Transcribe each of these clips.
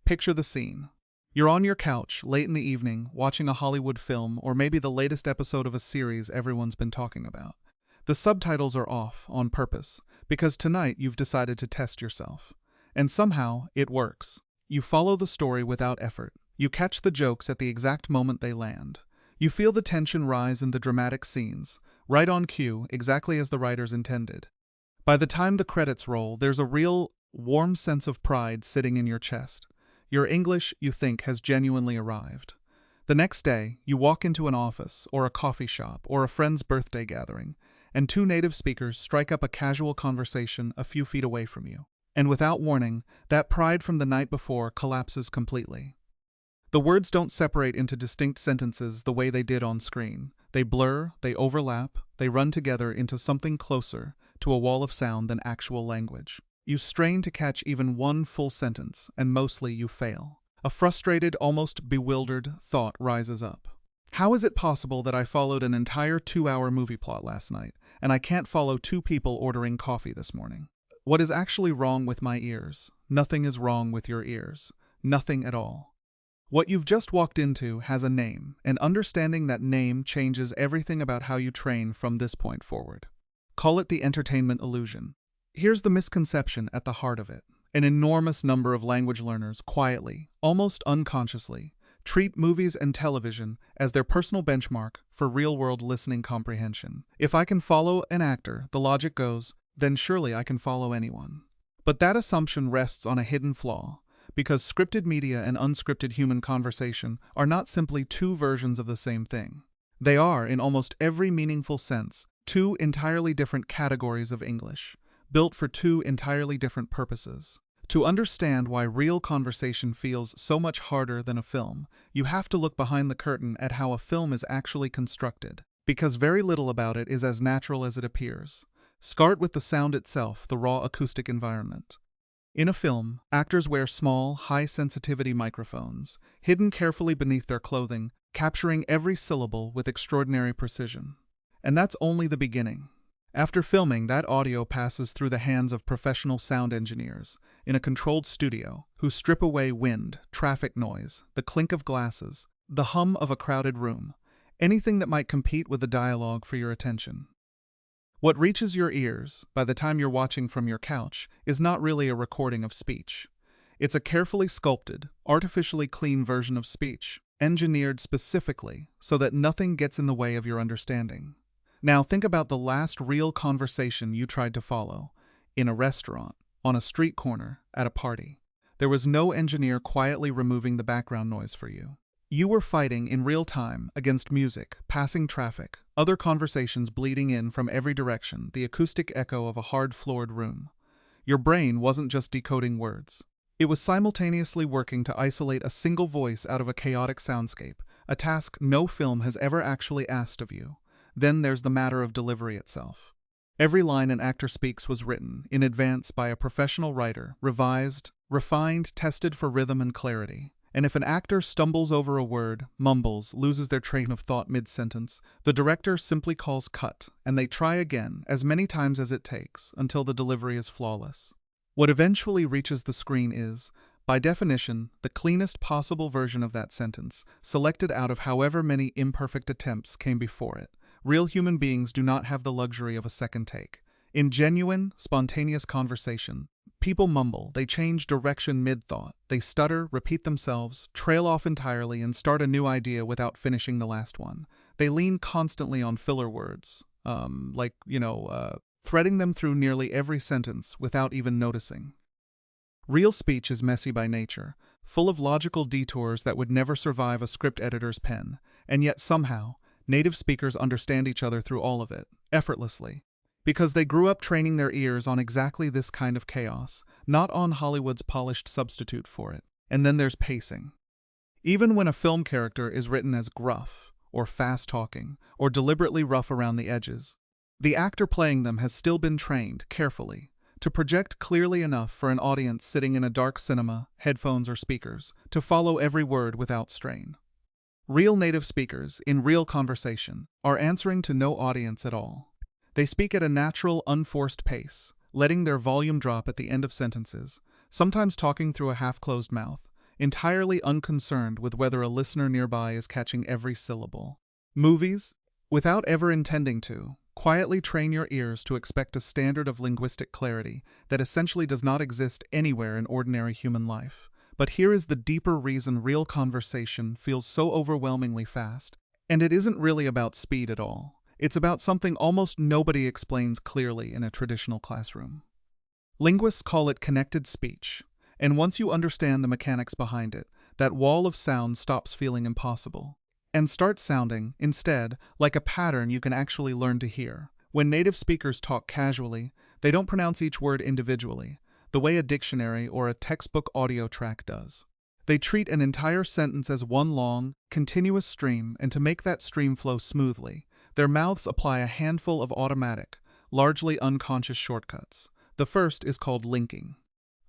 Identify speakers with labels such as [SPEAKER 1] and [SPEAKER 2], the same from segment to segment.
[SPEAKER 1] Picture the scene. You're on your couch, late in the evening, watching a Hollywood film or maybe the latest episode of a series everyone's been talking about. The subtitles are off, on purpose, because tonight you've decided to test yourself. And somehow, it works. You follow the story without effort. You catch the jokes at the exact moment they land. You feel the tension rise in the dramatic scenes, right on cue, exactly as the writers intended. By the time the credits roll, there's a real, warm sense of pride sitting in your chest. Your English, you think, has genuinely arrived. The next day, you walk into an office, or a coffee shop, or a friend's birthday gathering, and two native speakers strike up a casual conversation a few feet away from you. And without warning, that pride from the night before collapses completely. The words don't separate into distinct sentences the way they did on screen. They blur, they overlap, they run together into something closer to a wall of sound than actual language. You strain to catch even one full sentence, and mostly you fail. A frustrated, almost bewildered thought rises up. How is it possible that I followed an entire 2-hour movie plot last night, and I can't follow two people ordering coffee this morning? What is actually wrong with my ears? Nothing is wrong with your ears. Nothing at all. What you've just walked into has a name, and understanding that name changes everything about how you train from this point forward. Call it the entertainment illusion. Here's the misconception at the heart of it. An enormous number of language learners quietly, almost unconsciously, treat movies and television as their personal benchmark for real-world listening comprehension. If I can follow an actor, the logic goes, then surely I can follow anyone. But that assumption rests on a hidden flaw, because scripted media and unscripted human conversation are not simply two versions of the same thing. They are, in almost every meaningful sense, two entirely different categories of English, built for two entirely different purposes. To understand why real conversation feels so much harder than a film, you have to look behind the curtain at how a film is actually constructed, because very little about it is as natural as it appears. Start with the sound itself, the raw acoustic environment. In a film, actors wear small, high-sensitivity microphones, hidden carefully beneath their clothing, capturing every syllable with extraordinary precision. And that's only the beginning. After filming, that audio passes through the hands of professional sound engineers in a controlled studio who strip away wind, traffic noise, the clink of glasses, the hum of a crowded room, anything that might compete with the dialogue for your attention. What reaches your ears, by the time you're watching from your couch, is not really a recording of speech. It's a carefully sculpted, artificially clean version of speech, engineered specifically so that nothing gets in the way of your understanding. Now think about the last real conversation you tried to follow, in a restaurant, on a street corner, at a party. There was no engineer quietly removing the background noise for you. You were fighting in real time against music, passing traffic, other conversations bleeding in from every direction, the acoustic echo of a hard-floored room. Your brain wasn't just decoding words. It was simultaneously working to isolate a single voice out of a chaotic soundscape, a task no film has ever actually asked of you. Then there's the matter of delivery itself. Every line an actor speaks was written, in advance by a professional writer, revised, refined, tested for rhythm and clarity. And if an actor stumbles over a word, mumbles, loses their train of thought mid-sentence, the director simply calls cut, and they try again, as many times as it takes, until the delivery is flawless. What eventually reaches the screen is, by definition, the cleanest possible version of that sentence, selected out of however many imperfect attempts came before it. Real human beings do not have the luxury of a second take. In genuine, spontaneous conversation, people mumble, they change direction mid-thought, they stutter, repeat themselves, trail off entirely, and start a new idea without finishing the last one. They lean constantly on filler words, threading them through nearly every sentence without even noticing. Real speech is messy by nature, full of logical detours that would never survive a script editor's pen, and yet somehow, native speakers understand each other through all of it, effortlessly. Because they grew up training their ears on exactly this kind of chaos, not on Hollywood's polished substitute for it. And then there's pacing. Even when a film character is written as gruff, or fast-talking, or deliberately rough around the edges, the actor playing them has still been trained, carefully, to project clearly enough for an audience sitting in a dark cinema, headphones or speakers, to follow every word without strain. Real native speakers, in real conversation, are answering to no audience at all. They speak at a natural, unforced pace, letting their volume drop at the end of sentences, sometimes talking through a half-closed mouth, entirely unconcerned with whether a listener nearby is catching every syllable. Movies, without ever intending to, quietly train your ears to expect a standard of linguistic clarity that essentially does not exist anywhere in ordinary human life. But here is the deeper reason real conversation feels so overwhelmingly fast. And it isn't really about speed at all. It's about something almost nobody explains clearly in a traditional classroom. Linguists call it connected speech, and once you understand the mechanics behind it, that wall of sound stops feeling impossible and starts sounding, instead, like a pattern you can actually learn to hear. When native speakers talk casually, they don't pronounce each word individually, the way a dictionary or a textbook audio track does. They treat an entire sentence as one long, continuous stream, and to make that stream flow smoothly, their mouths apply a handful of automatic, largely unconscious shortcuts. The first is called linking.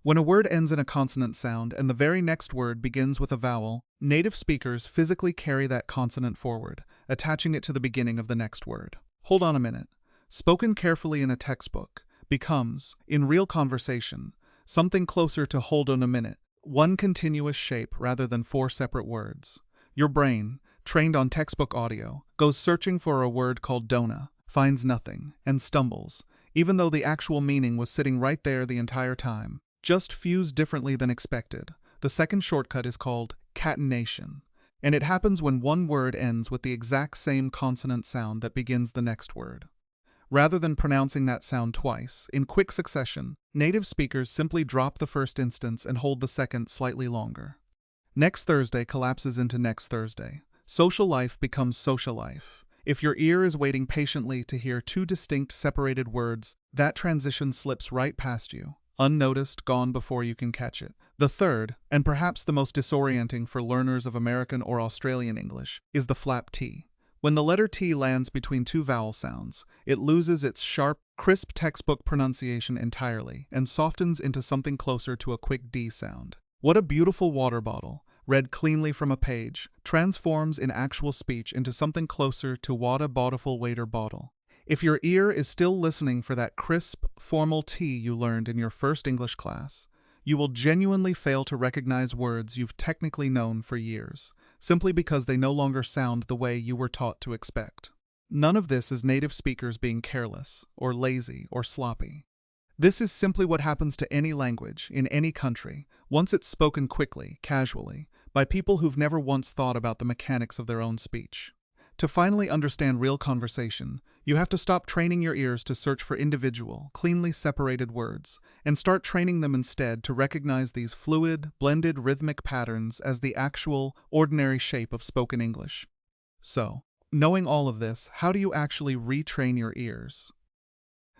[SPEAKER 1] When a word ends in a consonant sound and the very next word begins with a vowel, native speakers physically carry that consonant forward, attaching it to the beginning of the next word. Hold on a minute. Spoken carefully in a textbook becomes, in real conversation, something closer to hold on a minute, one continuous shape rather than four separate words. Your brain, trained on textbook audio, goes searching for a word called dona, finds nothing, and stumbles, even though the actual meaning was sitting right there the entire time, just fused differently than expected. The second shortcut is called catenation, and it happens when one word ends with the exact same consonant sound that begins the next word. Rather than pronouncing that sound twice, in quick succession, native speakers simply drop the first instance and hold the second slightly longer. Next Thursday collapses into next Thursday. Social life becomes social life. If your ear is waiting patiently to hear two distinct separated words, that transition slips right past you, unnoticed, gone before you can catch it. The third, and perhaps the most disorienting for learners of American or Australian English, is the flap T. When the letter T lands between two vowel sounds, it loses its sharp, crisp textbook pronunciation entirely and softens into something closer to a quick D sound. What a beautiful water bottle, read cleanly from a page, transforms in actual speech into something closer to what a bountiful water bottle. If your ear is still listening for that crisp, formal T you learned in your first English class, you will genuinely fail to recognize words you've technically known for years, simply because they no longer sound the way you were taught to expect. None of this is native speakers being careless, or lazy, or sloppy. This is simply what happens to any language, in any country, once it's spoken quickly, casually, by people who've never once thought about the mechanics of their own speech. To finally understand real conversation, you have to stop training your ears to search for individual, cleanly separated words, and start training them instead to recognize these fluid, blended rhythmic patterns as the actual, ordinary shape of spoken English. So, knowing all of this, how do you actually retrain your ears?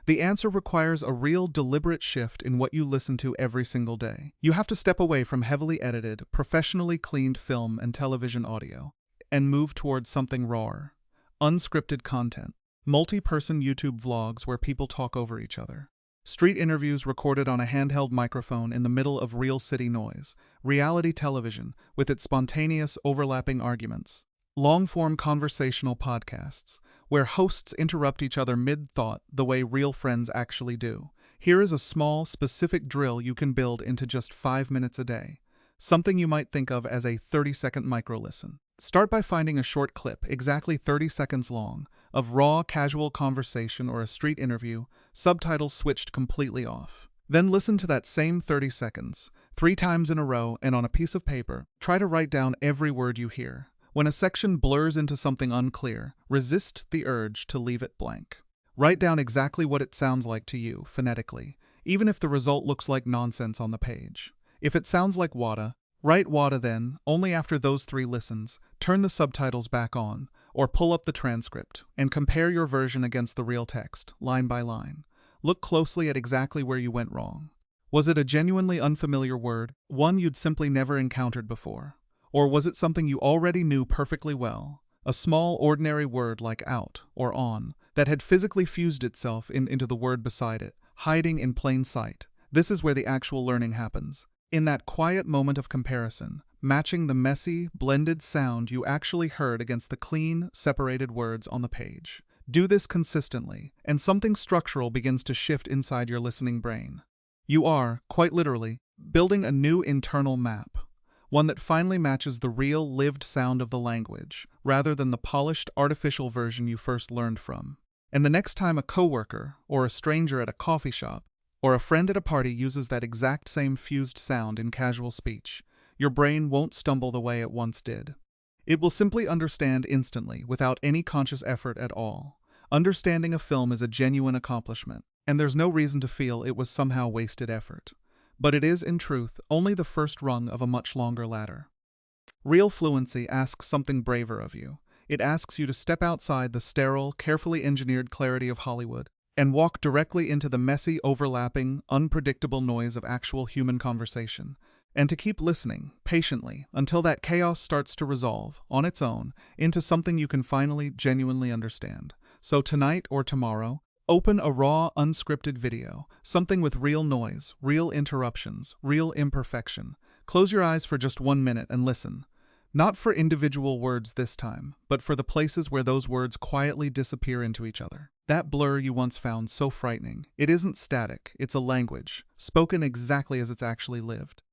[SPEAKER 1] The answer requires a real deliberate shift in what you listen to every single day. You have to step away from heavily edited, professionally cleaned film and television audio, and move towards something rawer, unscripted content, multi-person YouTube vlogs where people talk over each other, street interviews recorded on a handheld microphone in the middle of real city noise, reality television with its spontaneous overlapping arguments, long-form conversational podcasts where hosts interrupt each other mid-thought the way real friends actually do. Here is a small, specific drill you can build into just 5 minutes a day, something you might think of as a 30-second micro-listen. Start by finding a short clip, exactly 30 seconds long, of raw, casual conversation or a street interview, subtitles switched completely off. Then listen to that same 30 seconds, 3 times in a row, and on a piece of paper, try to write down every word you hear. When a section blurs into something unclear, resist the urge to leave it blank. Write down exactly what it sounds like to you, phonetically, even if the result looks like nonsense on the page. If it sounds like wada, write wada then, only after those 3 listens, turn the subtitles back on, or pull up the transcript, and compare your version against the real text, line by line. Look closely at exactly where you went wrong. Was it a genuinely unfamiliar word, one you'd simply never encountered before? Or was it something you already knew perfectly well, a small, ordinary word like out or on, that had physically fused itself into the word beside it, hiding in plain sight? This is where the actual learning happens. In that quiet moment of comparison, matching the messy, blended sound you actually heard against the clean, separated words on the page. Do this consistently, and something structural begins to shift inside your listening brain. You are, quite literally, building a new internal map, one that finally matches the real, lived sound of the language, rather than the polished, artificial version you first learned from. And the next time a coworker, or a stranger at a coffee shop, or a friend at a party uses that exact same fused sound in casual speech, your brain won't stumble the way it once did. It will simply understand instantly, without any conscious effort at all. Understanding a film is a genuine accomplishment, and there's no reason to feel it was somehow wasted effort. But it is, in truth, only the first rung of a much longer ladder. Real fluency asks something braver of you. It asks you to step outside the sterile, carefully engineered clarity of Hollywood and walk directly into the messy, overlapping, unpredictable noise of actual human conversation, and to keep listening, patiently, until that chaos starts to resolve, on its own, into something you can finally, genuinely understand. So tonight or tomorrow, open a raw, unscripted video, something with real noise, real interruptions, real imperfection. Close your eyes for just 1 minute and listen. Not for individual words this time, but for the places where those words quietly disappear into each other. That blur you once found so frightening. It isn't static, it's a language, spoken exactly as it's actually lived.